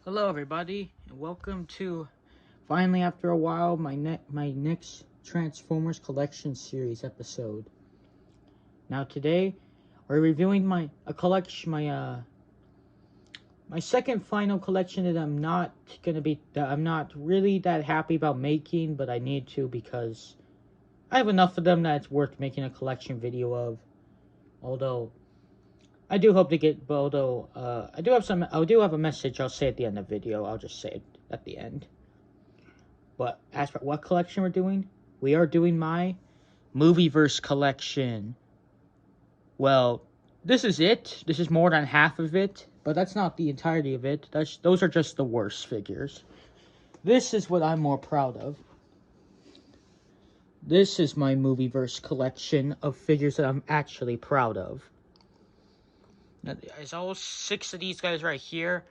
Hello, everybody, and welcome to finally after a while my next Transformers Collection Series episode. Now today we're reviewing my second final collection that I'm not really that happy about making, but I need to because I have enough of them that it's worth making a collection video of. Although I do hope to get, I do have a message I'll say at the end of the video. I'll just say it at the end. But as for what collection we're doing, we are doing my Movieverse collection. Well, this is it. This is more than half of it, but that's not the entirety of it. Those are just the worst figures. This is what I'm more proud of. This is my Movieverse collection of figures that I'm actually proud of. Now, there's all 6 of these guys right here.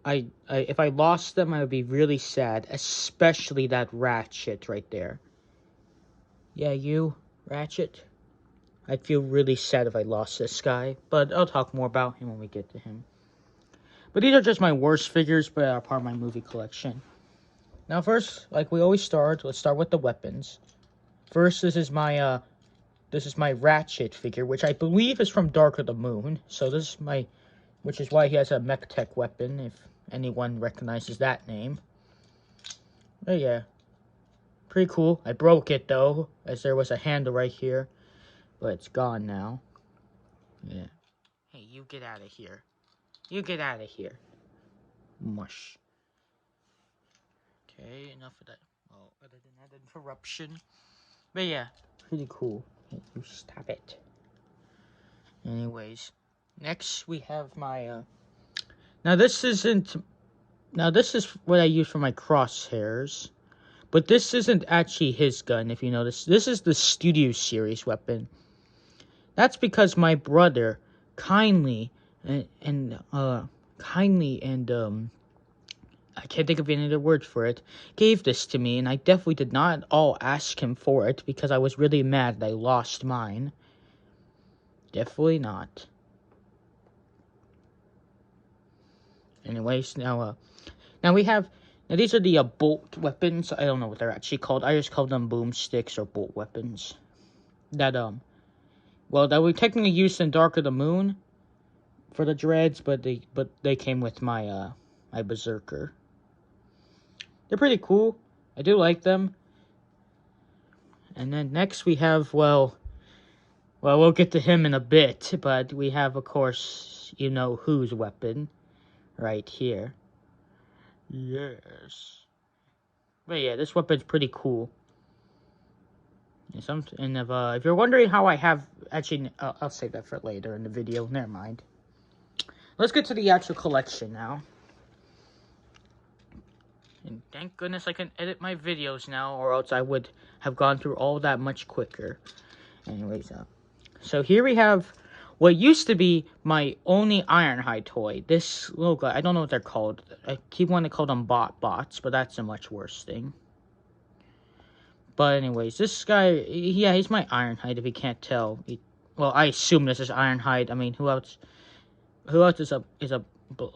If I lost them, I would be really sad, especially that Ratchet right there. Yeah, you, Ratchet. I'd feel really sad if I lost this guy, but I'll talk more about him when we get to him. But these are just my worst figures, but are part of my movie collection. Now first, like we always start, let's start with the weapons. First, this is my Ratchet figure, which I believe is from Dark of the Moon. So which is why he has a mech tech weapon, if anyone recognizes that name. Oh yeah, pretty cool. I broke it though, as there was a handle right here, but it's gone now. Yeah. Hey, you get out of here. You get out of here. Mush. Okay, enough of that. Oh, other than that interruption. But yeah, pretty cool. Hey, you stop it. Anyways, next we have my, Now this is what I use for my crosshairs. But this isn't actually his gun, if you notice. This is the Studio Series weapon. That's because my brother kindly and I can't think of any other word for it, gave this to me, and I definitely did not at all ask him for it because I was really mad that I lost mine. Definitely not. Anyways, now these are the bolt weapons. I don't know what they're actually called. I just call them boomsticks or bolt weapons. That we technically used in Dark of the Moon for the dreads, but they came with my my Berserker. They're pretty cool. I do like them. And then next we have, well, we'll get to him in a bit, but we have, of course, you know whose weapon right here. Yes. But yeah, this weapon's pretty cool. And if you're wondering how I have, actually, I'll save that for later in the video. Never mind. Let's get to the actual collection now. And thank goodness I can edit my videos now, or else I would have gone through all that much quicker. Anyways, so here we have what used to be my only Ironhide toy. This little guy, I don't know what they're called. I keep wanting to call them bots, but that's a much worse thing. But anyways, this guy, yeah, he's my Ironhide, if you can't tell. Well, I assume this is Ironhide. I mean, who else is a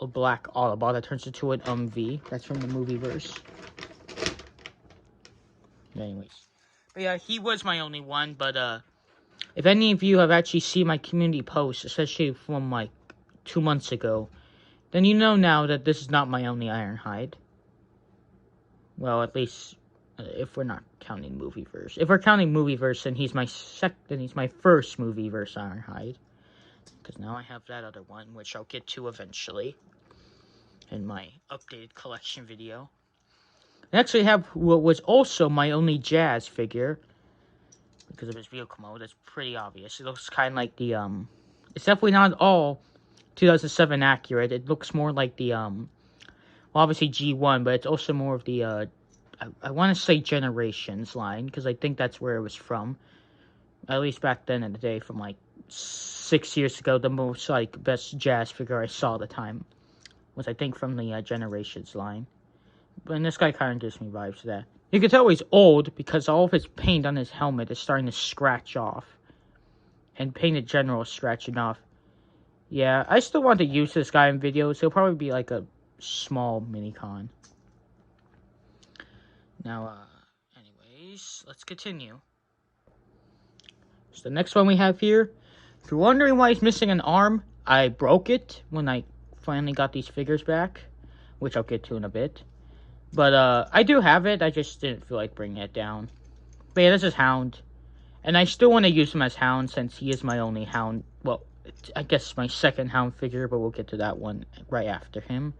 black Autobot that turns into an V? That's from the Movieverse. Anyways. But yeah, he was my only one, but if any of you have actually seen my community post, especially from like 2 months ago, then you know now that this is not my only Ironhide. Well, at least if we're not counting Movieverse. If we're counting Movieverse, then he's my first Movieverse Ironhide. Because now I have that other one, which I'll get to eventually in my updated collection video. Next we have what was also my only Jazz figure. Because of his vehicle mode, it's pretty obvious. It looks kind of like the, it's definitely not all 2007 accurate. It looks more like the, well, obviously G1, but it's also more of the, I want to say Generations line, because I think that's where it was from. At least back then in the day, from like 6 years ago, the most, like, best Jazz figure I saw at the time was, I think, from the Generations line. And this guy kind of gives me vibes to that. You can tell he's old because all of his paint on his helmet is starting to scratch off. And paint in general is scratching off. Yeah, I still want to use this guy in videos. He'll probably be like a small mini-con. Now, anyways, let's continue. So the next one we have here, if you're wondering why he's missing an arm, I broke it when I finally got these figures back, which I'll get to in a bit. But, I do have it, I just didn't feel like bringing it down. But yeah, this is Hound. And I still want to use him as Hound since he is my only Hound. Well, I guess my second Hound figure, but we'll get to that one right after him.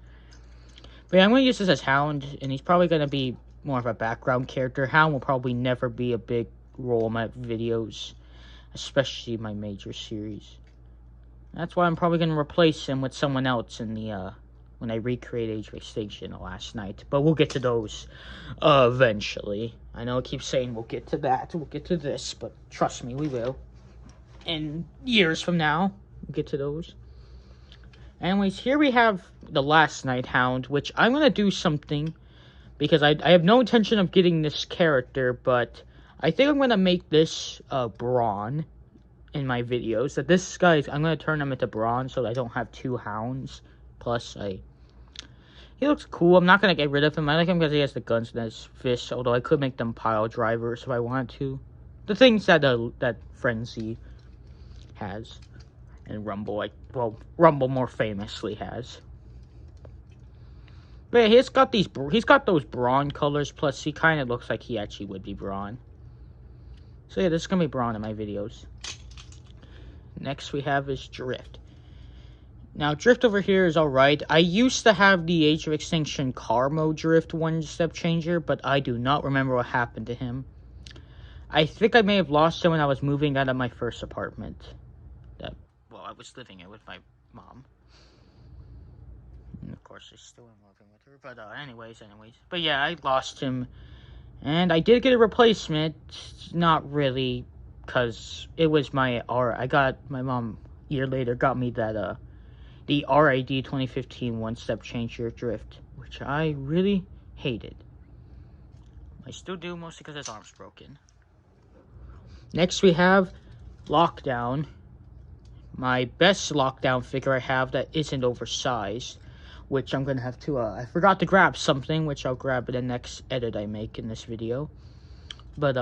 But yeah, I'm going to use this as Hound, and he's probably going to be more of a background character. Hound will probably never be a big role in my videos, especially my major series. That's why I'm probably going to replace him with someone else in the, when I recreate Age of Extinction last night. But we'll get to those eventually. I know I keep saying we'll get to that, we'll get to this, but trust me, we will. And years from now, we'll get to those. Anyways, here we have the Last Night Hound, which I'm going to do something, because I have no intention of getting this character, but I think I'm going to make this Brawn in my videos. That this guy, I'm going to turn him into Brawn so that I don't have two Hounds. Plus, he looks cool. I'm not going to get rid of him. I like him because he has the guns in his fist, although I could make them pile drivers if I wanted to. The things that that Frenzy has. And Rumble, Rumble more famously has. But yeah, he's got those Brawn colors, plus he kind of looks like he actually would be Brawn. So yeah, this is going to be Brawn in my videos. Next we have is Drift. Now, Drift over here is alright. I used to have the Age of Extinction car mode Drift one-step changer, but I do not remember what happened to him. I think I may have lost him when I was moving out of my first apartment. I was living it with my mom. And of course, I still am living with her. But anyways. But yeah, I lost him. And I did get a replacement. Not really, because it was my my mom, a year later, got me that, the RAD 2015 one-step changer Drift, which I really hated. I still do, mostly because his arm's broken. Next, we have Lockdown. My best Lockdown figure I have that isn't oversized, which I'm gonna have to, I forgot to grab something, which I'll grab in the next edit I make in this video. But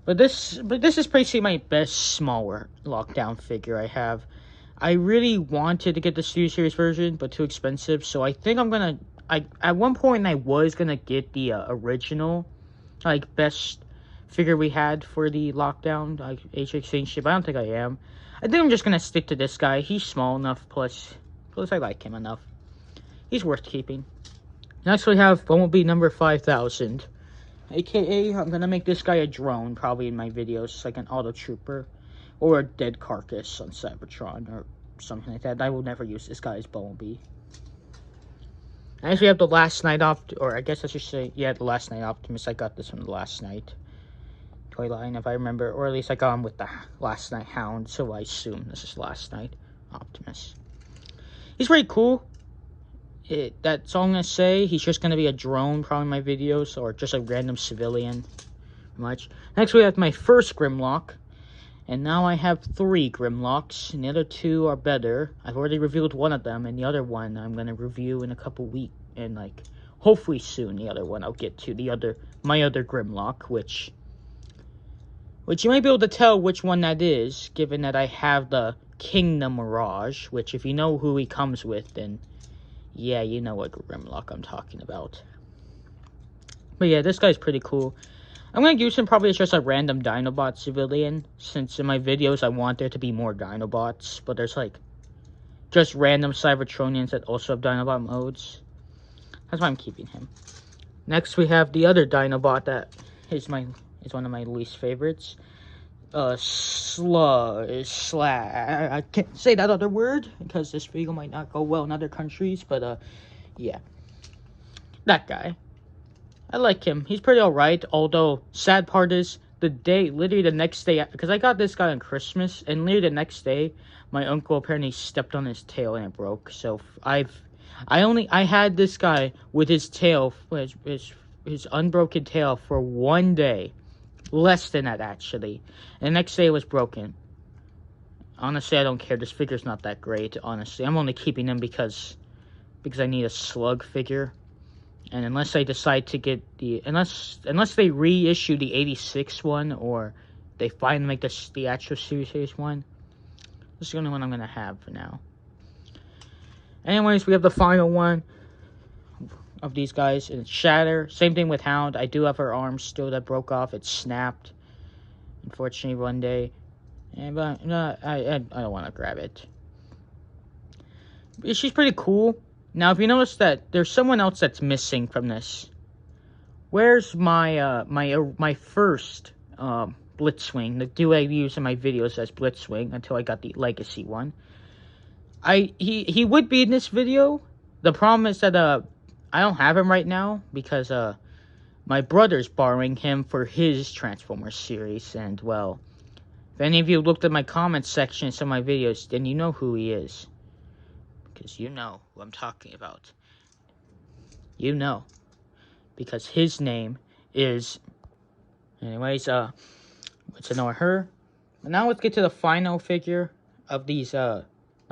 this is basically my best smaller Lockdown figure I have. I really wanted to get the Studio Series version, but too expensive, so I think I'm gonna, at one point I was gonna get the original, like, best figure we had for the Lockdown, like, Age of Extinction, but I don't think I am. I think I'm just gonna stick to this guy. He's small enough, plus I like him enough. He's worth keeping. Next we have Bumblebee number 5000. AKA, I'm gonna make this guy a drone, probably in my videos, like an auto trooper. Or a dead carcass on Cybertron, or something like that. I will never use this guy as Bumblebee. Next we have the Last Night or I guess I should say, yeah, the Last Night Optimus. I got this one the Last Night toy line, if I remember, or at least I got him with the Last Night Hound, so I assume this is Last Night Optimus. He's pretty cool. That's all I'm gonna say. He's just gonna be a drone, probably in my videos, or just a random civilian. Much. Next we have my first Grimlock, and now I have 3 Grimlocks, and the other 2 are better. I've already revealed one of them, and the other one I'm gonna review in a couple weeks, and like hopefully soon. The other one I'll get to my other Grimlock, which you might be able to tell which one that is, given that I have the Kingdom Mirage, which if you know who he comes with, then yeah, you know what Grimlock I'm talking about. But yeah, this guy's pretty cool. I'm going to use him probably as just a random Dinobot civilian, since in my videos I want there to be more Dinobots, but there's like just random Cybertronians that also have Dinobot modes. That's why I'm keeping him. Next we have the other Dinobot that is one of my least favorites. I can't say that other word because this video might not go well in other countries, but yeah. That guy. I like him. He's pretty alright, although sad part is literally the next day, because I got this guy on Christmas, and literally the next day, my uncle apparently stepped on his tail and it broke. So I had this guy with his tail, his unbroken tail for 1 day. Less than that, actually. And the next day it was broken. Honestly, I don't care. This figure's not that great, honestly. I'm only keeping him because because I need a Slug figure. And unless I decide to get unless they reissue the 86 one, or they finally make the actual series one, this is the only one I'm gonna have for now. Anyways, we have the final one of these guys, and it's Shatter. Same thing with Hound. I do have her arm still that broke off. It snapped, unfortunately, one day. But no, I don't want to grab it. She's pretty cool. Now, if you notice that there's someone else that's missing from this. Where's my my first Blitzwing, the dude I use in my videos as Blitzwing until I got the Legacy one. He would be in this video. The problem is that I don't have him right now because my brother's borrowing him for his Transformers series, and well, if any of you looked at my comments section in some of my videos, then you know who he is. Because you know who I'm talking about. You know. Because his name is... Anyways, let's ignore her. But now let's get to the final figure of these not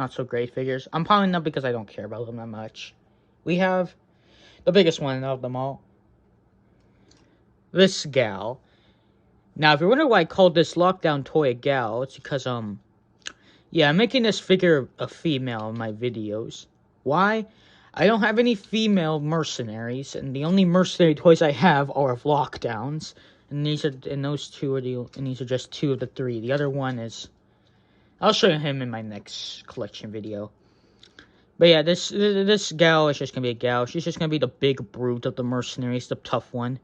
so great figures. I'm piling up because I don't care about them that much. We have the biggest one of them all. This gal. Now, if you're wondering why I called this Lockdown toy a gal, it's because, yeah, I'm making this figure a female in my videos. Why? I don't have any female mercenaries, and the only mercenary toys I have are of Lockdowns. And these are, and those two are these are just 2 of the 3. The other one is, I'll show him in my next collection video. But yeah, this gal is just gonna be a gal. She's just gonna be the big brute of the mercenaries, the tough one.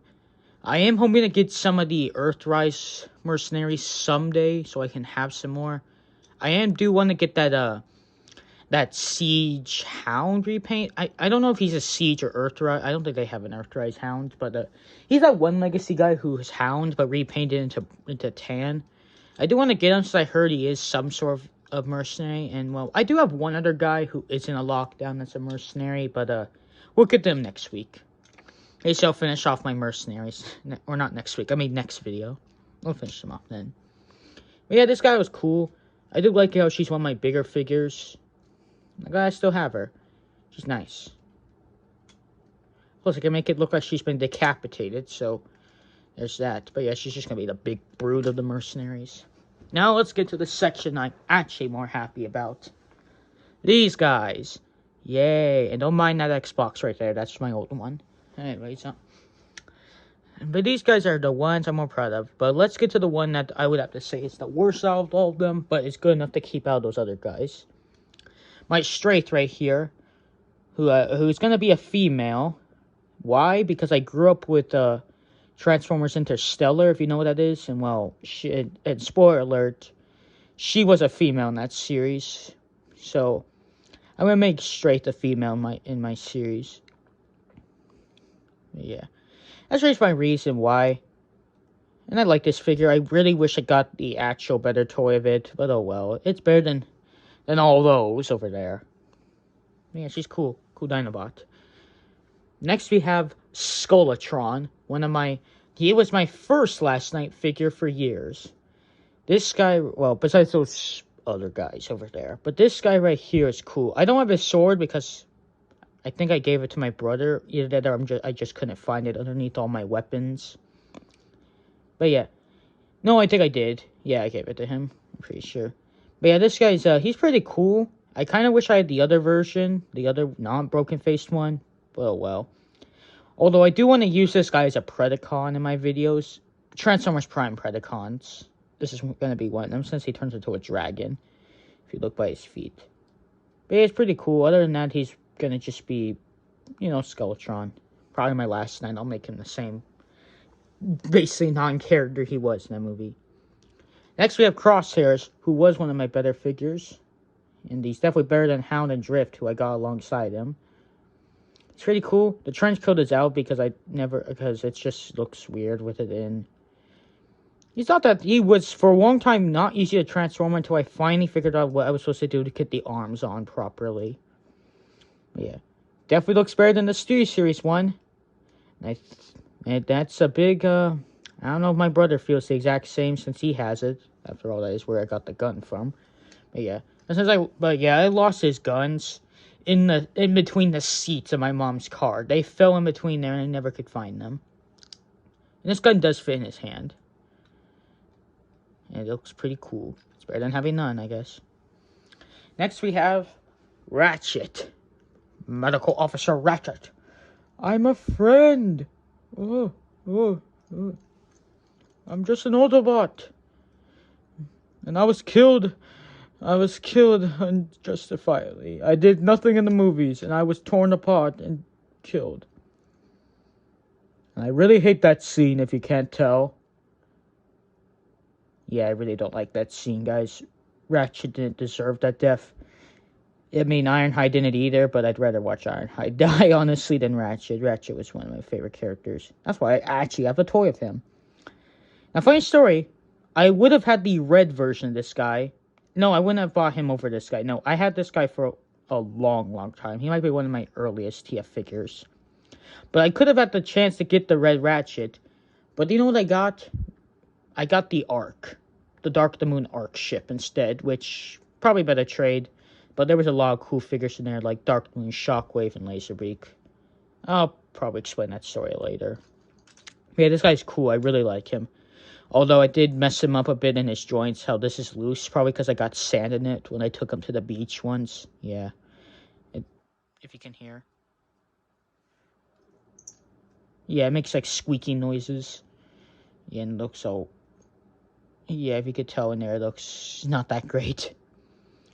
I am hoping to get some of the Earthrise mercenaries someday, so I can have some more. I do want to get that Siege Hound repaint. I don't know if he's a Siege or Earthrise. I don't think they have an Earthrise Hound, but he's that one Legacy guy who is Hound, but repainted into tan. I do want to get him since I heard he is some sort of mercenary, and well, I do have one other guy who isn't a Lockdown that's a mercenary, but we'll get them next week. Okay, so I'll finish off my mercenaries, or not next week, I mean next video. We'll finish them off then. But yeah, this guy was cool. I do like how she's one of my bigger figures. I still have her. She's nice. Plus, I can make it look like she's been decapitated, so there's that. But yeah, she's just going to be the big brood of the mercenaries. Now, let's get to the section I'm actually more happy about. These guys. Yay. And don't mind that Xbox right there. That's my old one. Anyways, but these guys are the ones I'm more proud of. But let's get to the one that I would have to say is the worst out of all of them, but it's good enough to keep out those other guys. My Straith right here, who's going to be a female. Why? Because I grew up with Transformers Interstellar, if you know what that is. And, well, and spoiler alert, she was a female in that series. So, I'm going to make Straith a female in my series. Yeah. That's just my reason why. And I like this figure. I really wish I got the actual better toy of it. But oh well. It's better than all those over there. Yeah, she's cool. Cool Dinobot. Next we have Skeletron. He was my first Last Night figure for years. This guy, well, besides those other guys over there. But this guy right here is cool. I don't have his sword because I think I gave it to my brother. Either that or I just couldn't find it underneath all my weapons. But yeah. No, I think I did. Yeah, I gave it to him. I'm pretty sure. But yeah, this guy's, he's pretty cool. I kind of wish I had the other version. The other non-broken-faced one. But oh well. Although I do want to use this guy as a Predacon in my videos. Transformers Prime Predacons. This is going to be one of them since he turns into a dragon. If you look by his feet. But yeah, it's pretty cool. Other than that, he's gonna just be, you know, Skeletron. Probably my Last Night. I'll make him the same basically non-character he was in that movie. Next we have Crosshairs, who was one of my better figures. And he's definitely better than Hound and Drift, who I got alongside him. It's pretty cool. The trench coat is out because it just looks weird with it in. He thought that he was, for a long time, not easy to transform until I finally figured out what I was supposed to do to get the arms on properly. Yeah. Definitely looks better than the Studio Series one. And that's a big, I don't know if my brother feels the exact same since he has it. After all, that is where I got the gun from. But yeah. I lost his guns. in between the seats of my mom's car. They fell in between there and I never could find them. And this gun does fit in his hand. And it looks pretty cool. It's better than having none, I guess. Next we have Ratchet. Medical Officer Ratchet. I'm a friend. I'm just an Autobot. And I was killed unjustifiably. I did nothing in the movies, and I was torn apart and killed. And I really hate that scene, if you can't tell. Yeah, I really don't like that scene, guys. Ratchet didn't deserve that death. I mean, Ironhide didn't either, but I'd rather watch Ironhide die, honestly, than Ratchet. Ratchet was one of my favorite characters. That's why I actually have a toy of him. Now, funny story, I would have had the red version of this guy. No, I wouldn't have bought him over this guy. No, I had this guy for a long, long time. He might be one of my earliest TF figures. But I could have had the chance to get the red Ratchet. But you know what I got? I got the Ark. The Dark of the Moon Ark ship instead, which probably better trade. But there was a lot of cool figures in there, like Dark Moon, Shockwave, and Laserbeak. I'll probably explain that story later. Yeah, this guy's cool. I really like him. Although I did mess him up a bit in his joints, how this is loose. Probably because I got sand in it when I took him to the beach once. Yeah. If you can hear. Yeah, it makes like squeaky noises. Yeah, and it looks so... Yeah, if you could tell in there, it looks not that great.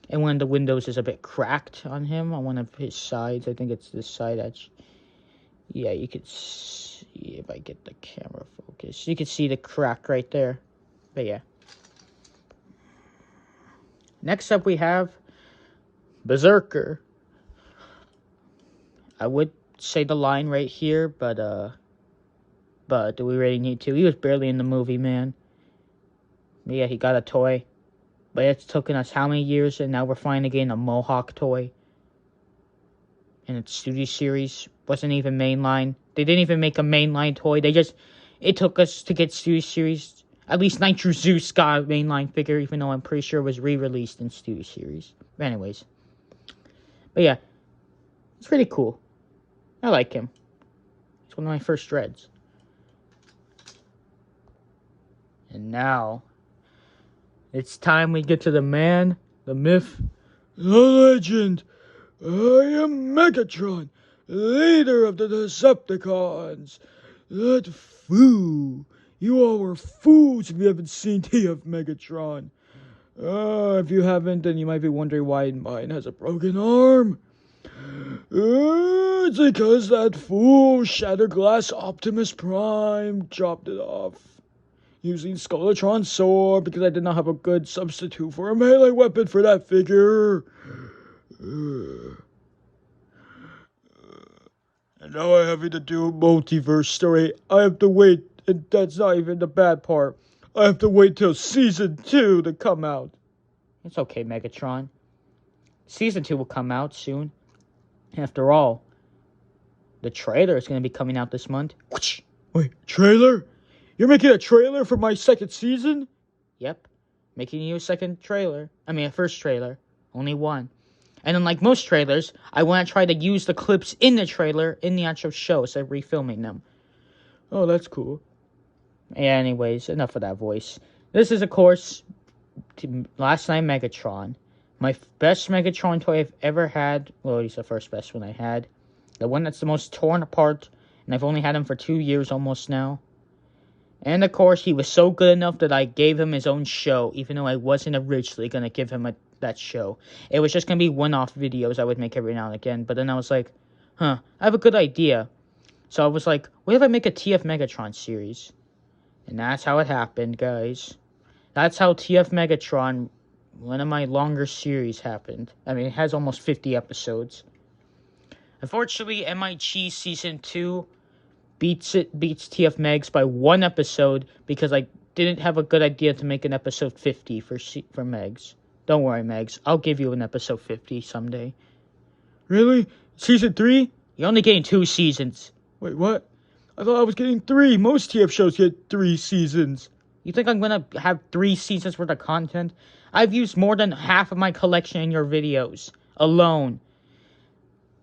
And one of the windows is a bit cracked on him, on one of his sides. I think it's this side edge. Yeah, you could see, if I get the camera focus, you can see the crack right there. But yeah. Next up we have Berserker. I would say the line right here, but do we really need to? He was barely in the movie, man. But yeah, he got a toy. But it's taken us how many years, and now we're finally getting a Mohawk toy. And its studio series wasn't even mainline. They didn't even make a mainline toy. It took us to get studio series. At least Nitro Zeus got a mainline figure, even though I'm pretty sure it was re-released in studio series. But anyways. But yeah, it's pretty cool. I like him. It's one of my first Dreads. And now... it's time we get to the man, the myth, the legend. I am Megatron, leader of the Decepticons. That fool. You all are fools if you haven't seen TF Megatron. If you haven't, then you might be wondering why mine has a broken arm. It's because that fool Shatterglass Optimus Prime chopped it off. Using Skeletron's sword because I did not have a good substitute for a melee weapon for that figure. And now I have to do a multiverse story. I have to wait, and that's not even the bad part. I have to wait till Season 2 to come out. It's okay, Megatron. Season 2 will come out soon. After all, the trailer is going to be coming out this month. Wait, trailer? You're making a trailer for my second season? Yep. Making you a first trailer. Only one. And unlike most trailers, I want to try to use the clips in the trailer in the actual show instead of refilming them. Oh, that's cool. Yeah, anyways, enough of that voice. This is, of course, Last Night Megatron. My best Megatron toy I've ever had. Well, he's the first best one I had. The one that's the most torn apart. And I've only had him for 2 years almost now. And, of course, he was so good enough that I gave him his own show, even though I wasn't originally going to give him that show. It was just going to be one-off videos I would make every now and again. But then I was like, I have a good idea. So I was like, what if I make a TF Megatron series? And that's how it happened, guys. That's how TF Megatron, one of my longer series, happened. I mean, it has almost 50 episodes. Unfortunately, MIG Season 2... beats TF Megs by 1 episode because I didn't have a good idea to make an episode 50 for Megs. Don't worry, Megs. I'll give you an episode 50 someday. Really? Season 3? You're only getting 2 seasons. Wait, what? I thought I was getting 3. Most TF shows get 3 seasons. You think I'm gonna have 3 seasons worth of content? I've used more than half of my collection in your videos. Alone.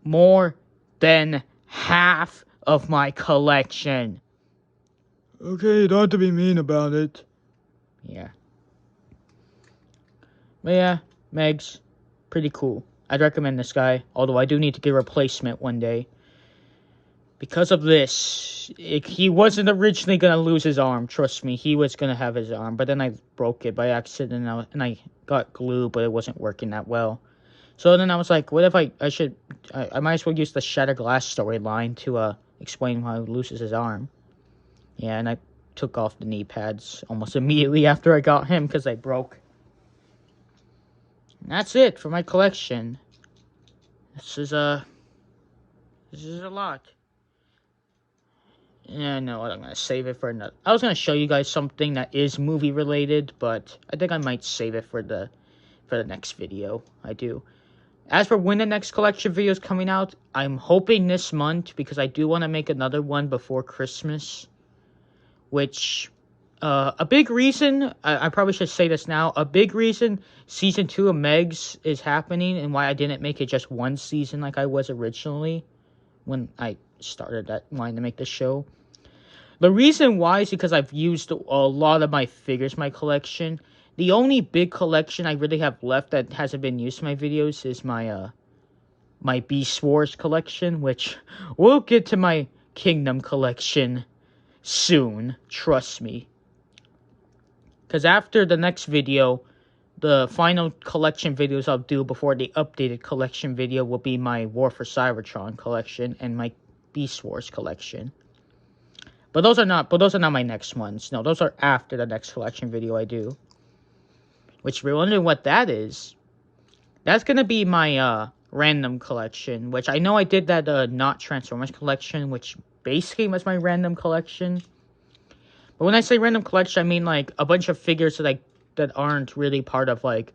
more than half of my collection. Okay, you don't have to be mean about it. Yeah. But yeah, Megs, pretty cool. I'd recommend this guy, although I do need to get a replacement one day. Because of this, he wasn't originally going to lose his arm, trust me. He was going to have his arm, but then I broke it by accident, and I got glue, but it wasn't working that well. So then I was like, what if I might as well use the Shattered Glass storyline to explain why he loses his arm. Yeah, and I took off the knee pads almost immediately after I got him because they broke. And that's it for my collection. This is a lot. Yeah, no, I'm gonna save it for another. I was gonna show you guys something that is movie related, but I think I might save it for the next video. I do. As for when the next collection video is coming out, I'm hoping this month because I do want to make another one before Christmas. Which, a big reason, I probably should say this now, a big reason Season 2 of Megs is happening and why I didn't make it just one season like I was originally when I started wanting to make the show. The reason why is because I've used a lot of my figures, my collection. The only big collection I really have left that hasn't been used in my videos is my my Beast Wars collection, which we'll get to my Kingdom collection soon, trust me. Because after the next video, the final collection videos I'll do before the updated collection video will be my War for Cybertron collection and my Beast Wars collection. But those are not my next ones. No, those are after the next collection video I do. Which, if you're wondering what that is, that's gonna be my random collection, which I know I did that not Transformers collection, which basically was my random collection. But when I say random collection, I mean like a bunch of figures that aren't really part of like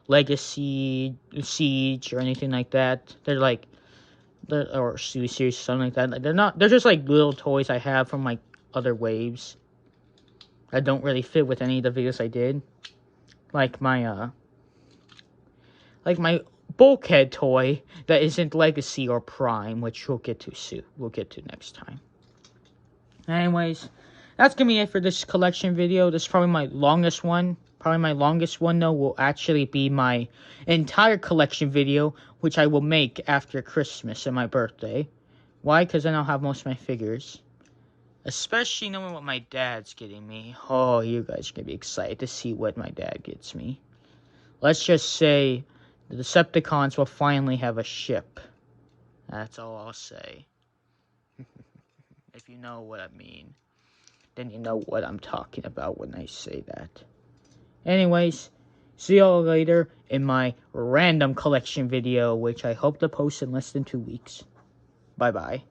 Legacy, Siege, or anything like that. Or series or something like that. Like, they're just like little toys I have from like other waves that don't really fit with any of the videos I did. Like my bulkhead toy that isn't Legacy or Prime, which we'll get to soon. We'll get to next time. Anyways, that's gonna be it for this collection video. This is probably my longest one. Probably my longest one, though, will actually be my entire collection video, which I will make after Christmas and my birthday. Why? Because then I'll have most of my figures. Especially knowing what my dad's getting me. Oh, you guys are going to be excited to see what my dad gets me. Let's just say the Decepticons will finally have a ship. That's all I'll say. If you know what I mean, then you know what I'm talking about when I say that. Anyways, see y'all later in my random collection video, which I hope to post in less than 2 weeks. Bye-bye.